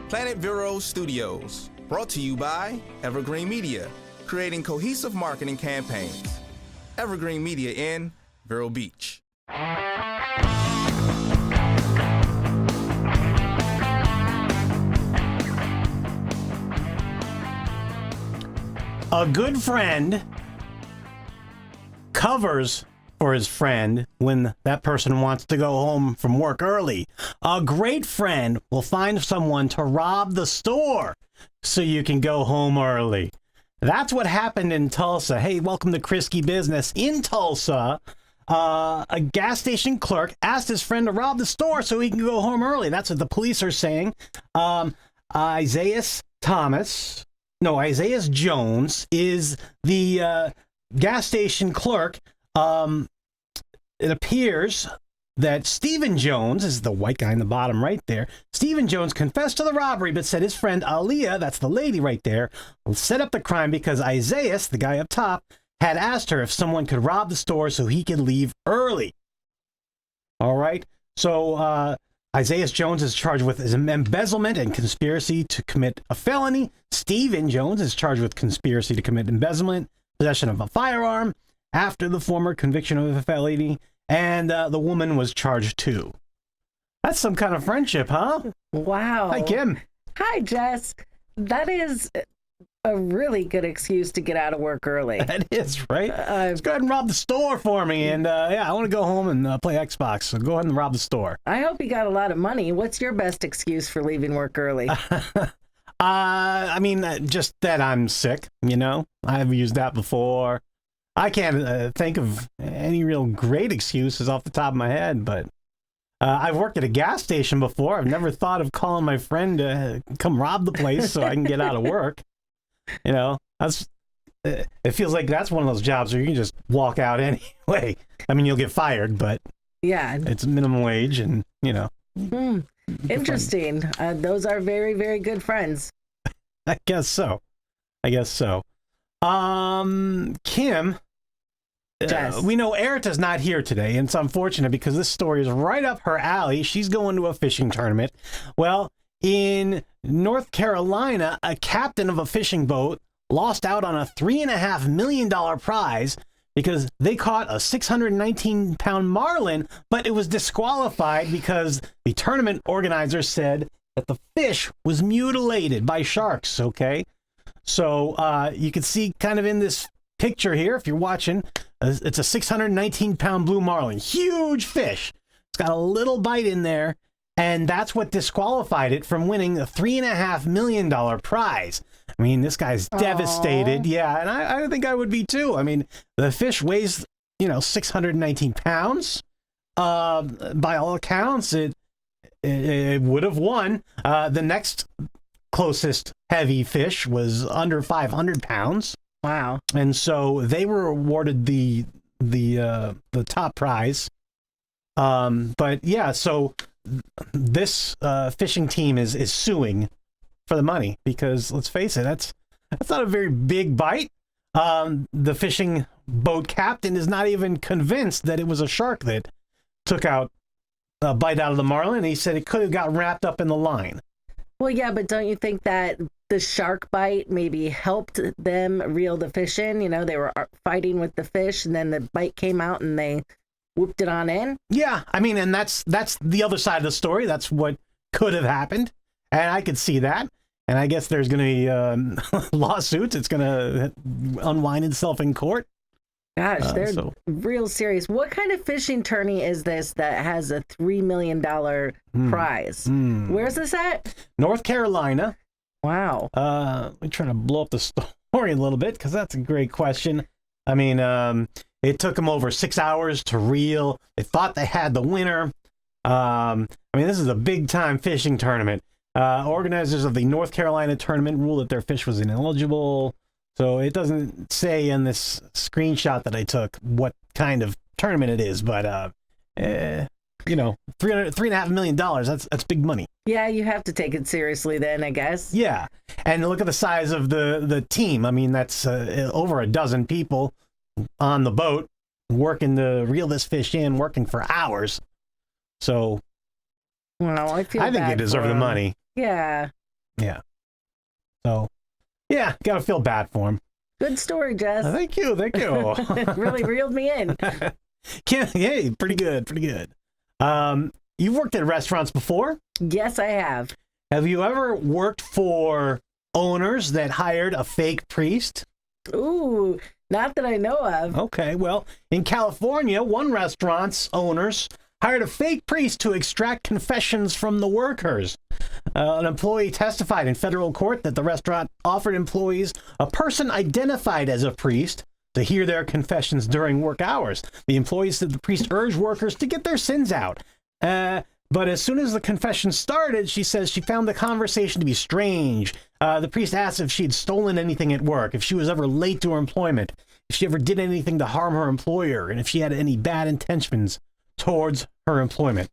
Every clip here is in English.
Planet Vero Studios, brought to you by Evergreen Media, creating cohesive marketing campaigns. Evergreen Media in Vero Beach. A good friend covers for his friend when that person wants to go home from work early. A great friend will find someone to rob the store so you can go home early. That's what happened in Tulsa. Hey, welcome to Kriske Business. In Tulsa, a gas station clerk asked his friend to rob the store so he can go home early. That's what the police are saying. Isaiah Jones is the gas station clerk. It appears that Stephen Jones is the white guy in the bottom right there. Stephen Jones confessed to the robbery, but said his friend Aaliyah, that's the lady right there, set up the crime because Isaiah, the guy up top, had asked her if someone could rob the store so he could leave early. All right. So Isaiah Jones is charged with embezzlement and conspiracy to commit a felony. Stephen Jones is charged with conspiracy to commit embezzlement, possession of a firearm, after the former conviction of a felony, and the woman was charged too. That's some kind of friendship, huh? Wow. Hi, Kim. Hi, Jess. That is a really good excuse to get out of work early. That is, right? Let's go ahead and rob the store for me. And yeah, I want to go home and play Xbox, so go ahead and rob the store. I hope you got a lot of money. What's your best excuse for leaving work early? I mean, just that I'm sick, you know? I've used that before. I can't think of any real great excuses off the top of my head, but I've worked at a gas station before. I've never thought of calling my friend to come rob the place so I can get out of work. You know, it feels like that's one of those jobs where you can just walk out anyway. I mean, you'll get fired, but yeah, it's minimum wage and, you know. Interesting. Those are very, very good friends. I guess so. Kim, we know Erita's not here today, and it's unfortunate because this story is right up her alley. She's going to a fishing tournament. Well, in North Carolina, a captain of a fishing boat lost out on a $3.5 million prize because they caught a 619-pound marlin, but it was disqualified because the tournament organizers said that the fish was mutilated by sharks, okay? So you can see kind of in this picture here, if you're watching, it's a 619-pound blue marlin. Huge fish. It's got a little bite in there, and that's what disqualified it from winning a $3.5 million prize. I mean, this guy's devastated. Yeah, and I think I would be too. I mean, the fish weighs, 619 pounds. By all accounts, it would have won. The next closest heavy fish was under 500 pounds. Wow. And so they were awarded the top prize. But yeah, so this fishing team is suing for the money because, let's face it, that's not a very big bite. The fishing boat captain is not even convinced that it was a shark that took out a bite out of the marlin. He said it could have got wrapped up in the line. Well, yeah, but don't you think that the shark bite maybe helped them reel the fish in? They were fighting with the fish, and then the bite came out, and they whooped it on in? Yeah, I mean, and that's the other side of the story. That's what could have happened, and I could see that. And I guess there's going to be lawsuits. It's going to unwind itself in court. Gosh, they're real serious. What kind of fishing tourney is this that has a $3 million prize? Where's this at? North Carolina. Wow. We're trying to blow up the story a little bit because that's a great question. I mean, it took them over 6 hours to reel. They thought they had the winner. I mean, this is a big-time fishing tournament. Organizers of the North Carolina tournament ruled that their fish was ineligible. So it doesn't say in this screenshot that I took what kind of tournament it is, but $3.5 million. That's big money. Yeah, you have to take it seriously then, I guess. Yeah, and look at the size of the team. I mean, that's over a dozen people on the boat working to reel this fish in, working for hours. So, well, I think they deserve the money. Yeah. Yeah. So, yeah, gotta feel bad for him. Good story, Jess. Thank you. Really reeled me in. Hey, pretty good. You've worked at restaurants before? Yes, I have. Have you ever worked for owners that hired a fake priest? Ooh, not that I know of. Okay, well, in California, one restaurant's owners hired a fake priest to extract confessions from the workers. An employee testified in federal court that the restaurant offered employees a person identified as a priest to hear their confessions during work hours. The employee said the priest urged workers to get their sins out. But as soon as the confession started, she says she found the conversation to be strange. The priest asked if she had stolen anything at work, if she was ever late to her employment, if she ever did anything to harm her employer, and if she had any bad intentions towards her employment.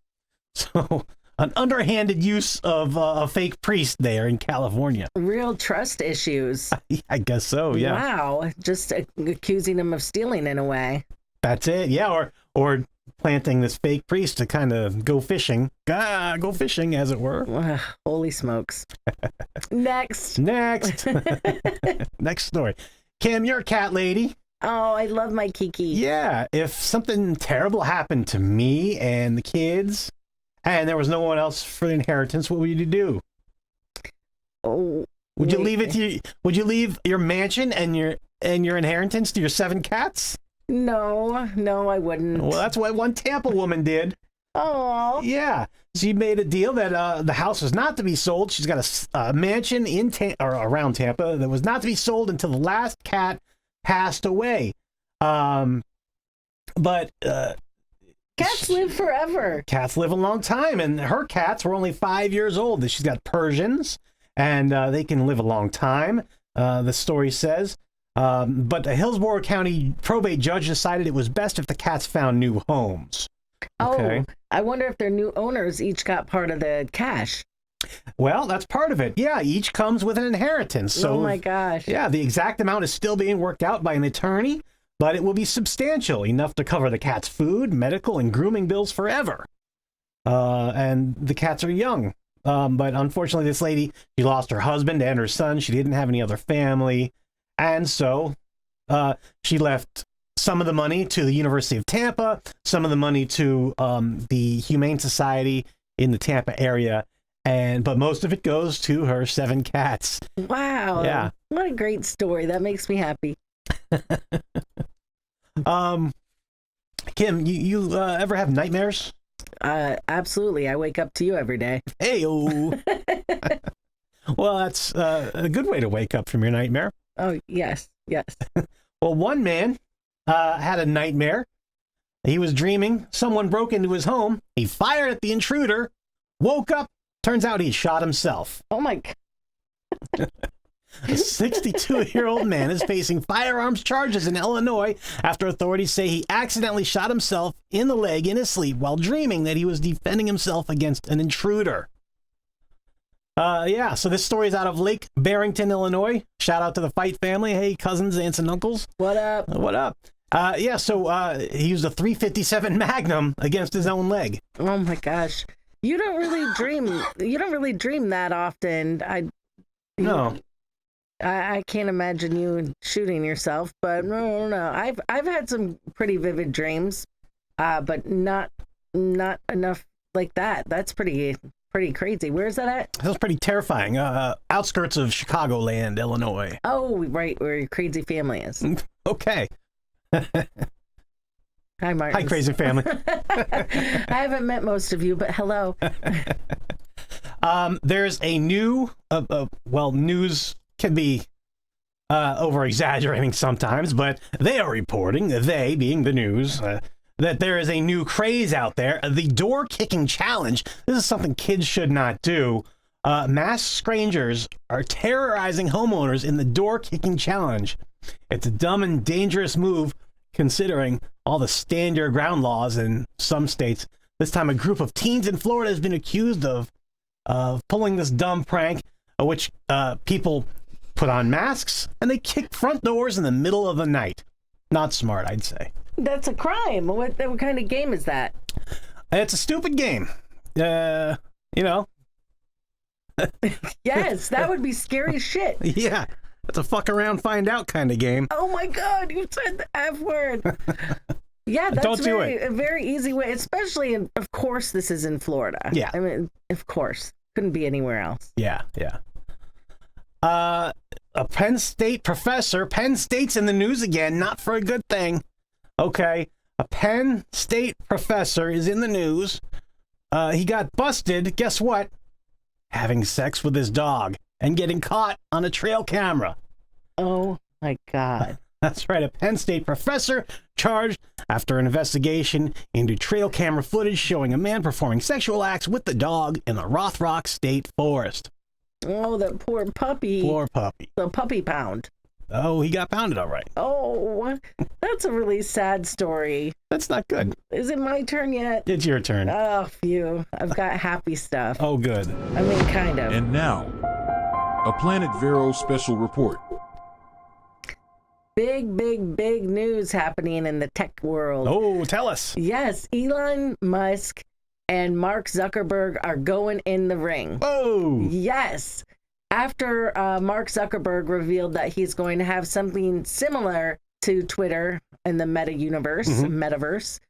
So, an underhanded use of a fake priest there in California. Real trust issues. I guess so, yeah. Wow, just accusing him of stealing in a way. That's it, yeah, or planting this fake priest to kind of go fishing, as it were. Holy smokes. Next. Next story. Kim, you're a cat lady. Oh, I love my Kiki. Yeah, if something terrible happened to me and the kids, and there was no one else for the inheritance, what would you do? Oh, would you leave your mansion and your inheritance to your 7 cats? No, I wouldn't. Well, that's what one Tampa woman did. Oh. Yeah. She made a deal that the house was not to be sold. She's got a mansion around Tampa that was not to be sold until the last cat passed away. But cats live forever. Cats live a long time, and her cats were only 5 years old. She's got Persians, and they can live a long time, the story says. But the Hillsborough County probate judge decided it was best if the cats found new homes. Okay. Oh, I wonder if their new owners each got part of the cash. Well, that's part of it. Yeah, each comes with an inheritance. So, oh my gosh. Yeah, the exact amount is still being worked out by an attorney, but it will be substantial, enough to cover the cat's food, medical, and grooming bills forever. And the cats are young. But unfortunately, this lady, she lost her husband and her son. She didn't have any other family. And so she left some of the money to the University of Tampa, some of the money to the Humane Society in the Tampa area, but most of it goes to her 7 cats. Wow. Yeah. What a great story. That makes me happy. Kim, you ever have nightmares? Absolutely. I wake up to you every day. Hey-o. Well, that's a good way to wake up from your nightmare. Oh, yes. Well, one man had a nightmare. He was dreaming. Someone broke into his home. He fired at the intruder, woke up. Turns out he shot himself. Oh, my God. A 62-year-old man is facing firearms charges in Illinois after authorities say he accidentally shot himself in the leg in his sleep while dreaming that he was defending himself against an intruder. So this story is out of Lake Barrington, Illinois. Shout out to the Fight family. Hey, cousins, aunts, and uncles. What up? What up? He used a .357 Magnum against his own leg. Oh my gosh. You don't really dream that often. No. I can't imagine you shooting yourself, but no. I've had some pretty vivid dreams, but not enough like that. That's pretty crazy. Where is that at? That was pretty terrifying. Outskirts of Chicagoland, Illinois. Oh, right, where your crazy family is. Okay. Hi, Martin. Hi, crazy family. I haven't met most of you, but hello. There's a new, news can be over-exaggerating sometimes, but they are reporting, they being the news, that there is a new craze out there, the door-kicking challenge. This is something kids should not do. Masked strangers are terrorizing homeowners in the door-kicking challenge. It's a dumb and dangerous move considering all the stand your ground laws in some states. This time a group of teens in Florida has been accused of pulling this dumb prank, which people put on masks and they kick front doors in the middle of the night. Not smart, I'd say. That's a crime. What kind of game is that? It's a stupid game. Yes, that would be scary shit. Yeah, that's a fuck around, find out kind of game. Oh my God, you said the F word. Yeah, that's a very easy way, especially, of course, this is in Florida. Yeah. I mean, of course. Couldn't be anywhere else. Yeah. A Penn State professor, Penn State's in the news again, not for a good thing. Okay, a Penn State professor is in the news. He got busted, guess what? Having sex with his dog and getting caught on a trail camera. Oh my God. That's right, a Penn State professor charged after an investigation into trail camera footage showing a man performing sexual acts with the dog in the Rothrock State Forest. Oh, that poor puppy. Poor puppy. The puppy pound. Oh, he got pounded all right. Oh, that's a really sad story. That's not good. Is it my turn yet? It's your turn. Oh, phew. I've got happy stuff. Oh, good. I mean, kind of. And now, a Planet Vero special report. Big news happening in the tech world. Oh, tell us. Yes, Elon Musk and Mark Zuckerberg are going in the ring. Oh. Yes. After Mark Zuckerberg revealed that he's going to have something similar to Twitter in the metaverse,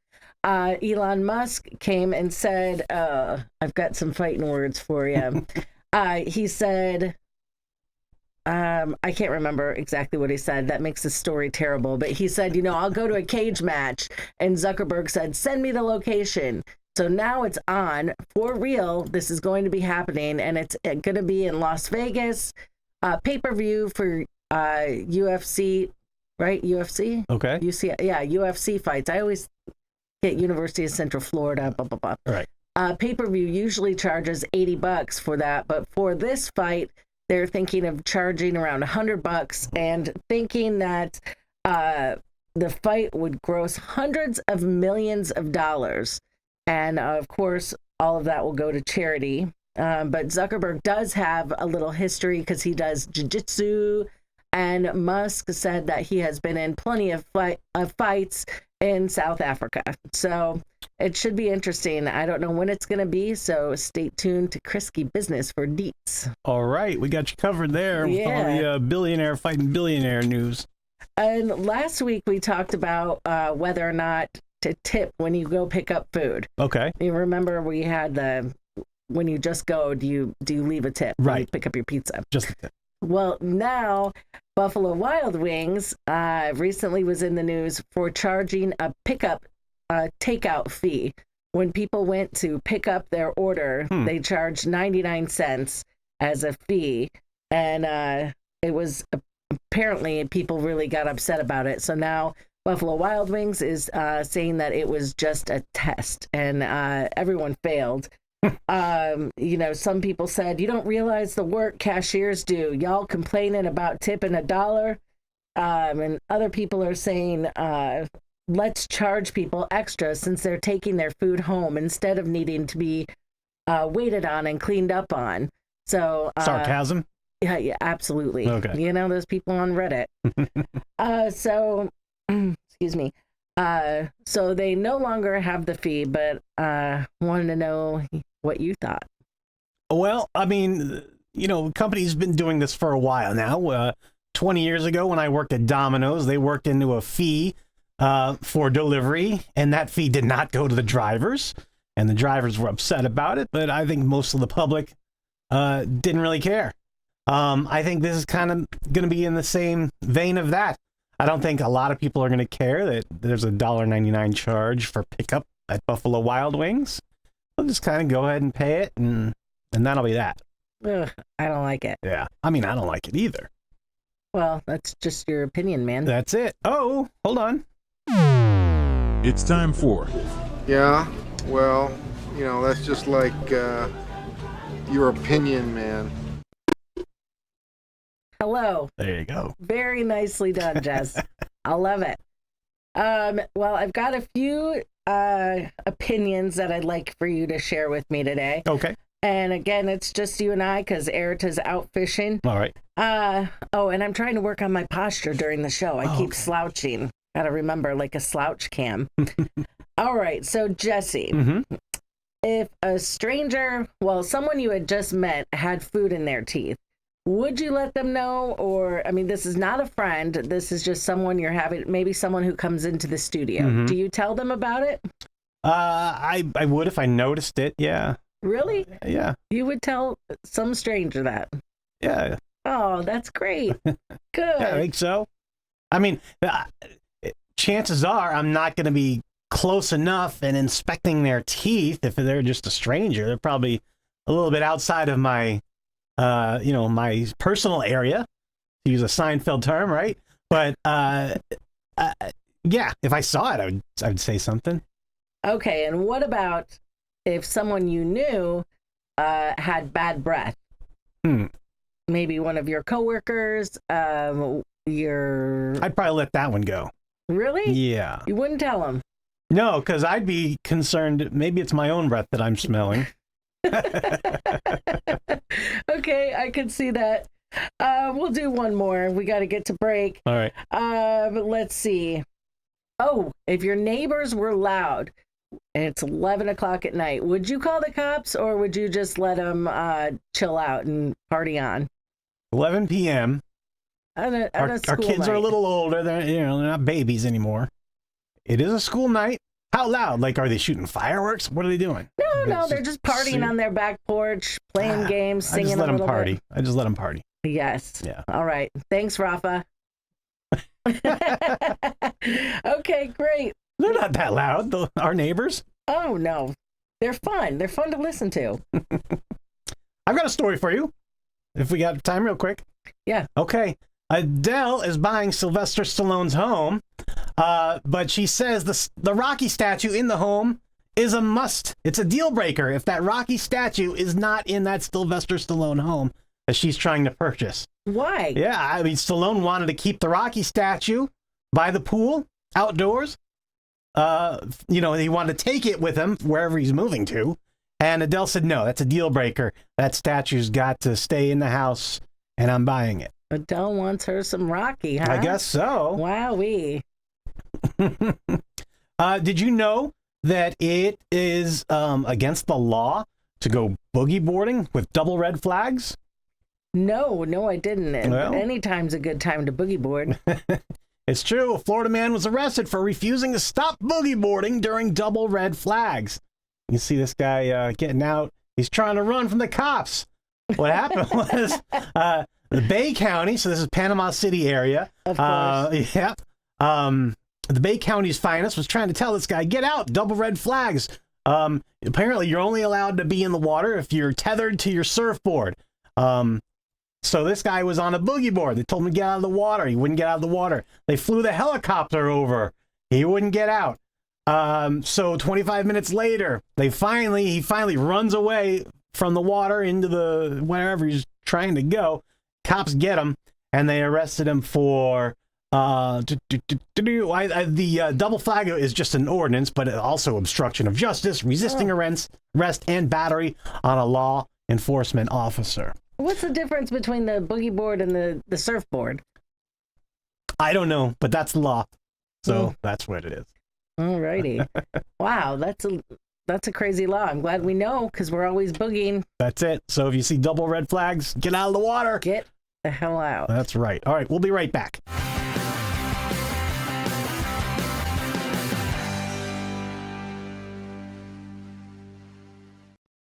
Elon Musk came and said, I've got some fighting words for you. He said, I can't remember exactly what he said. That makes the story terrible. But he said, I'll go to a cage match. And Zuckerberg said, send me the location. So now it's on for real. This is going to be happening. And it's going to be in Las Vegas. Pay-per-view for UFC, right? UFC? Okay. UFC fights. I always get University of Central Florida, blah, blah, blah. All right. Pay-per-view usually charges $80 for that. But for this fight, they're thinking of charging around $100 and thinking that the fight would gross hundreds of millions of dollars. And of course, all of that will go to charity. But Zuckerberg does have a little history because he does jiu-jitsu. And Musk said that he has been in plenty of fights in South Africa. So it should be interesting. I don't know when it's going to be, so stay tuned to Kriske Business for deets. All right, we got you covered there with all the billionaire fighting billionaire news. And last week we talked about whether or not to tip when you go pick up food. Okay. You remember we had when you just go, do you leave a tip? Right. When you pick up your pizza. Just a tip. Well, now Buffalo Wild Wings recently was in the news for charging a takeout fee. When people went to pick up their order, they charged 99 cents as a fee. And it was apparently people really got upset about it. So now Buffalo Wild Wings is saying that it was just a test and everyone failed. Some people said, you don't realize the work cashiers do. Y'all complaining about tipping $1. And other people are saying, let's charge people extra since they're taking their food home instead of needing to be waited on and cleaned up on. So sarcasm? Yeah, absolutely. Okay. Those people on Reddit. Excuse me. So they no longer have the fee, but wanted to know what you thought. Well, I mean, companies been doing this for a while now. 20 years ago when I worked at Domino's, they worked into a fee for delivery, and that fee did not go to the drivers, and the drivers were upset about it, but I think most of the public didn't really care. I think this is kind of going to be in the same vein of that. I don't think a lot of people are going to care that there's a $1.99 charge for pickup at Buffalo Wild Wings. They'll just kind of go ahead and pay it, and that'll be that. Ugh, I don't like it. Yeah. I mean, I don't like it either. Well, that's just your opinion, man. That's it. Oh, hold on. It's time for... Yeah, well, that's just like your opinion, man. Hello. There you go. Very nicely done, Jess. I love it. Well, I've got a few opinions that I'd like for you to share with me today. Okay. And again, it's just you and I because Erita's out fishing. All right. And I'm trying to work on my posture during the show. I keep slouching. Got to remember, like a slouch cam. All right. So, Jesse, if a stranger, someone you had just met had food in their teeth, would you let them know? Or, I mean, this is not a friend. This is just someone you're having, maybe someone who comes into the studio. Mm-hmm. Do you tell them about it? I would if I noticed it, yeah. Really? Yeah. You would tell some stranger that? Yeah. Oh, that's great. Good. Yeah, I think so. I mean, chances are I'm not going to be close enough and inspecting their teeth if they're just a stranger. They're probably a little bit outside of my, my personal area, to use a Seinfeld term, right? But yeah, if I saw it, I would say something. Okay, and what about if someone you knew had bad breath? Maybe one of your coworkers, I'd probably let that one go. Really? Yeah. You wouldn't tell them? No, because I'd be concerned. Maybe it's my own breath that I'm smelling. Okay, I can see that. We'll do one more. We got to get to break. All right. Let's see. Oh, if your neighbors were loud and it's 11 o'clock at night, would you call the cops or would you just let them chill out and party on? 11 p.m. Our kids night. Are a little older. They're not babies anymore. It is a school night. How loud? Like, are they shooting fireworks? What are they doing? No, they're just partying on their back porch, playing games, singing a little bit. I just let them party. Yes. Yeah. All right. Thanks, Rafa. Okay, great. They're not that loud, our neighbors. Oh, no. They're fun. They're fun to listen to. I've got a story for you, if we got time real quick. Yeah. Okay. Adele is buying Sylvester Stallone's home, but she says the Rocky statue in the home is a must. It's a deal breaker if that Rocky statue is not in that Sylvester Stallone home that she's trying to purchase. Why? Yeah, I mean, Stallone wanted to keep the Rocky statue by the pool, outdoors. He wanted to take it with him wherever he's moving to. And Adele said, no, that's a deal breaker. That statue's got to stay in the house, and I'm buying it. Adele wants her some Rocky, huh? I guess so. Wowee. Did you know that it is against the law to go boogie boarding with double red flags? No, I didn't. Well, anytime's a good time to boogie board. It's true. A Florida man was arrested for refusing to stop boogie boarding during double red flags. You see this guy getting out. He's trying to run from the cops. What happened was the Bay County, so this is Panama City area. Of course. Yeah. The Bay County's finest was trying to tell this guy, get out, double red flags. Apparently, you're only allowed to be in the water if you're tethered to your surfboard. So this guy was on a boogie board. They told him to get out of the water. He wouldn't get out of the water. They flew the helicopter over. He wouldn't get out. So 25 minutes later, he finally runs away from the water into the wherever he's trying to go. Cops get him, and they arrested him for the double flag is just an ordinance, but also obstruction of justice, resisting arrest, and battery on a law enforcement officer. What's the difference between the boogie board and the surfboard? I don't know, but that's the law. So that's what it is. All righty. Wow, that's a crazy law. I'm glad we know because we're always boogieing. That's it. So if you see double red flags, get out of the water. Get the hell out. That's right. All right, we'll be right back.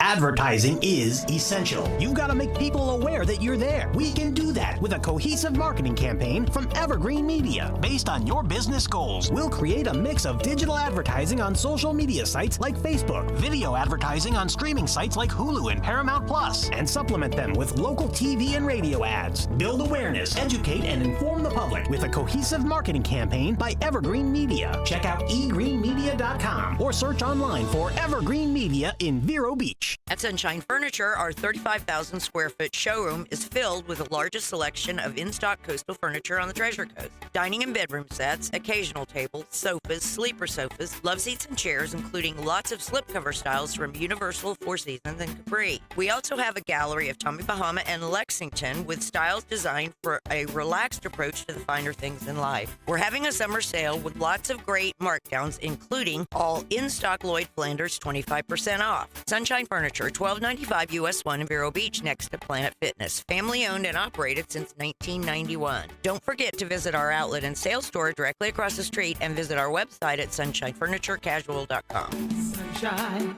Advertising is essential. You've got to make people aware that you're there. We can do that with a cohesive marketing campaign from Evergreen Media. Based on your business goals, we'll create a mix of digital advertising on social media sites like Facebook, video advertising on streaming sites like Hulu and Paramount Plus, and supplement them with local TV and radio ads. Build awareness, educate, and inform the public with a cohesive marketing campaign by Evergreen Media. Check out egreenmedia.com or search online for Evergreen Media in Vero Beach. At Sunshine Furniture, our 35,000 square foot showroom is filled with the largest selection of in-stock coastal furniture on the Treasure Coast. Dining and bedroom sets, occasional tables, sofas, sleeper sofas, love seats and chairs, including lots of slipcover styles from Universal, Four Seasons, and Capri. We also have a gallery of Tommy Bahama and Lexington with styles designed for a relaxed approach to the finer things in life. We're having a summer sale with lots of great markdowns, including all in-stock Lloyd Flanders 25% off. Sunshine Furniture, 1295 US 1 in Vero Beach, next to Planet Fitness. Family owned and operated since 1991. Don't forget to visit our outlet and sales store directly across the street and visit our website at sunshinefurniturecasual.com. Sunshine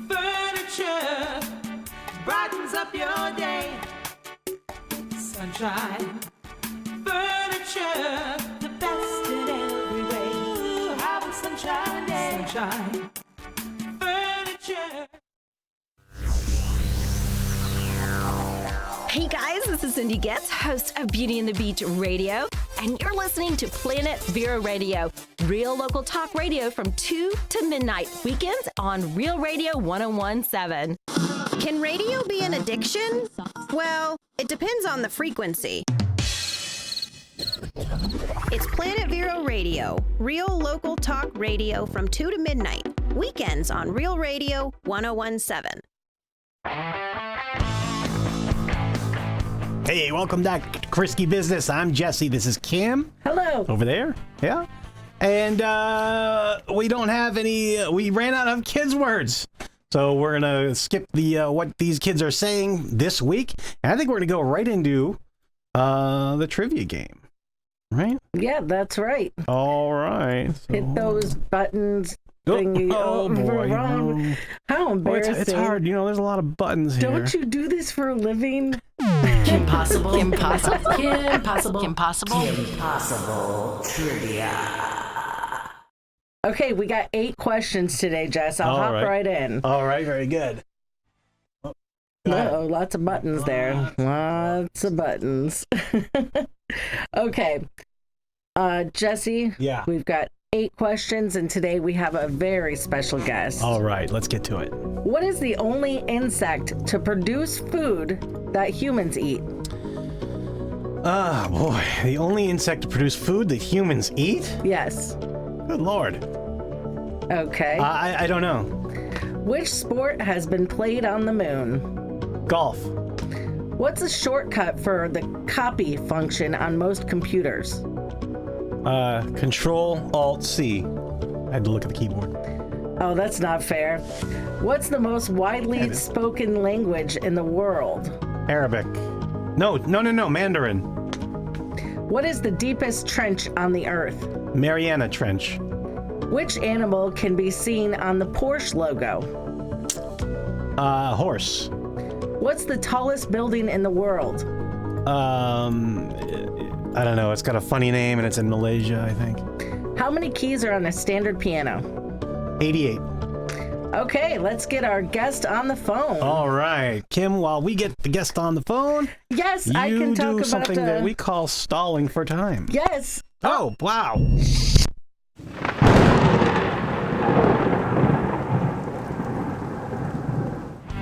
Furniture brightens up your day. Sunshine Furniture, the best in every way. Have a sunshine day. Sunshine Furniture. Hey guys, this is Cindy Getz, host of Beauty and the Beach Radio, and you're listening to Planet Vero Radio, real local talk radio from 2 to midnight, weekends on Real Radio 101.7. Can radio be an addiction? Well, it depends on the frequency. It's Planet Vero Radio, real local talk radio from 2 to midnight, weekends on Real Radio 101.7. Hey, welcome back to Kriske Business. I'm Jesse. This is Kim. Hello. Over there. Yeah. And we don't have any, we ran out of kids' words. So we're going to skip the what these kids are saying this week. And I think we're going to go right into the trivia game. Right? Yeah, that's right. All right. So... hit those buttons. Thingy. Oh boy. Wrong. How embarrassing. It's hard. You know, there's a lot of buttons here. Don't you do this for a living? Kimpossible. Kimpossible. Kimpossible. Kimpossible. Kimpossible Trivia. Okay, we got 8 questions today, Jess. I'll hop right in. All right, very good. Oh, lots of buttons there. Lots of buttons. Okay. Jesse, yeah, we've got 8 questions, and today we have a very special guest. All right, let's get to it. What is the only insect to produce food that humans eat? Oh, boy. The only insect to produce food that humans eat? Yes. Good Lord. Okay. I don't know. Which sport has been played on the moon? Golf. What's a shortcut for the copy function on most computers? Control-Alt-C. I had to look at the keyboard. Oh, that's not fair. What's the most widely spoken language in the world? Arabic. No, Mandarin. What is the deepest trench on the Earth? Mariana Trench. Which animal can be seen on the Porsche logo? Horse. What's the tallest building in the world? I don't know. It's got a funny name and it's in Malaysia, I think. How many keys are on a standard piano? 88. Okay, let's get our guest on the phone. All right. Kim, while we get the guest on the phone, yes, I can talk about you do something that we call stalling for time. Yes. Oh, wow.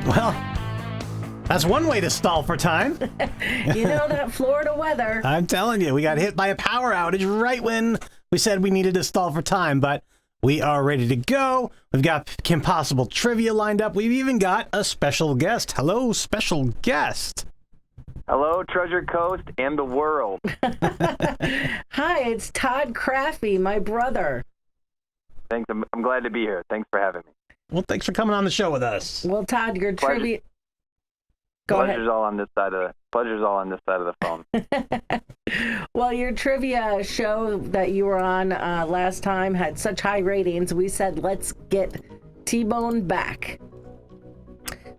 Well, that's one way to stall for time. You know that Florida weather. I'm telling you, we got hit by a power outage right when we said we needed to stall for time, but we are ready to go. We've got Kimpossible Trivia lined up. We've even got a special guest. Hello, special guest. Hello, Treasure Coast and the world. Hi, it's Todd Crafty, my brother. Thanks. I'm glad to be here. Thanks for having me. Well, thanks for coming on the show with us. Well, Todd, your trivia... Pleasure's all on this side of the phone. Well, your trivia show that you were on last time had such high ratings. We said, let's get T-Bone back.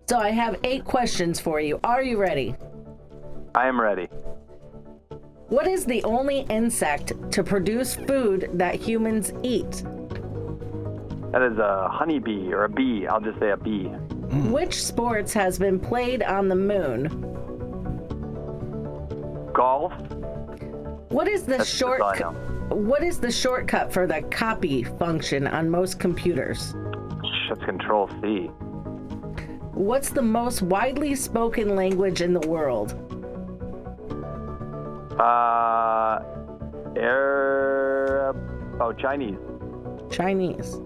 So I have 8 questions for you. Are you ready? I am ready. What is the only insect to produce food that humans eat? That is a honeybee or a bee. I'll just say a bee. Which sports has been played on the moon? Golf. What is the What is the shortcut for the copy function on most computers? That's Control-C. What's the most widely spoken language in the world? Chinese. Chinese.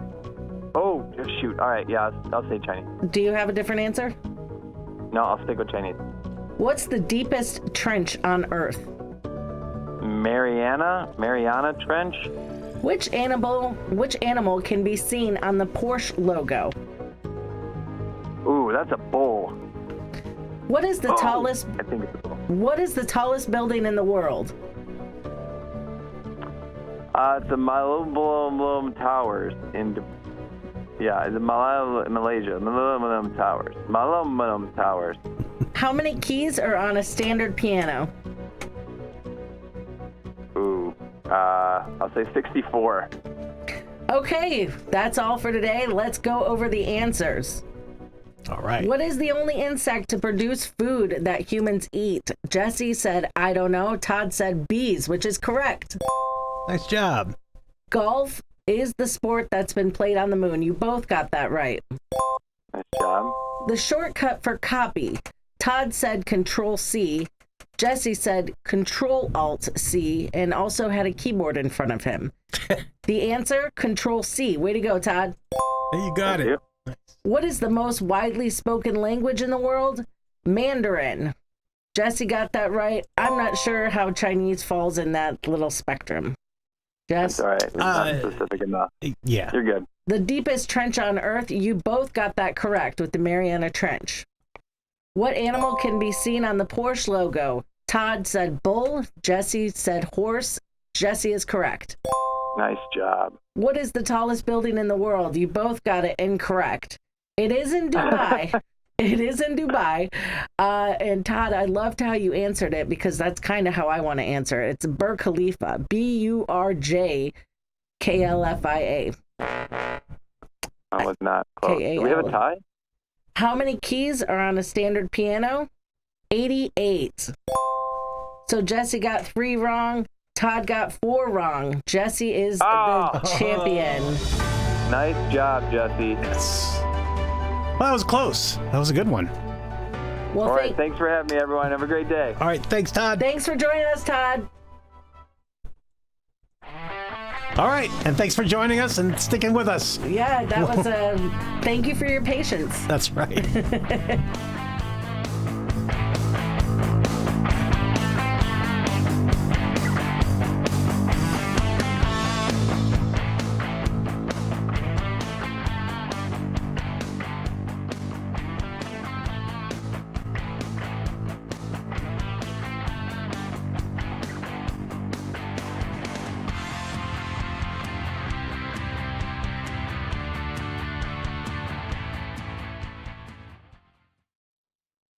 Oh, shoot. All right, yeah, I'll say Chinese. Do you have a different answer? No, I'll stick with Chinese. What's the deepest trench on Earth? Mariana Trench. Which animal can be seen on the Porsche logo? Ooh, that's a bull. What is the tallest? I think it's a bull. What is the tallest building in the world? It's the Malayalam Towers in the Malaysia. Malayalam Towers. Malayalam Towers. How many keys are on a standard piano? Ooh, I'll say 64. Okay, that's all for today. Let's go over the answers. All right. What is the only insect to produce food that humans eat? Jesse said, I don't know. Todd said bees, which is correct. Nice job. Golf is the sport that's been played on the moon. You both got that right. Nice job. The shortcut for copy. Todd said Control-C. Jesse said Control-Alt-C and also had a keyboard in front of him. The answer, Control-C. Way to go, Todd. You got it. What is the most widely spoken language in the world? Mandarin. Jesse got that right. I'm not sure how Chinese falls in that little spectrum. Jess? That's all right. It's not specific enough. Yeah. You're good. The deepest trench on Earth. You both got that correct with the Mariana Trench. What animal can be seen on the Porsche logo? Todd said bull. Jesse said horse. Jesse is correct. Nice job. What is the tallest building in the world? You both got it incorrect. It is in Dubai. It is in Dubai. And Todd, I loved how you answered it because that's kind of how I want to answer it. It's Burj Khalifa. Burj Khalifa. I was not close. Do we have a tie? How many keys are on a standard piano? 88. So Jesse got 3 wrong. Todd got 4 wrong. Jesse is the champion. Nice job, Jesse. Yes. Well, that was close. That was a good one. Well, all right, thanks for having me, everyone. Have a great day. All right, thanks, Todd. Thanks for joining us, Todd. All right, and thanks for joining us and sticking with us. Yeah, that was a thank you for your patience. That's right.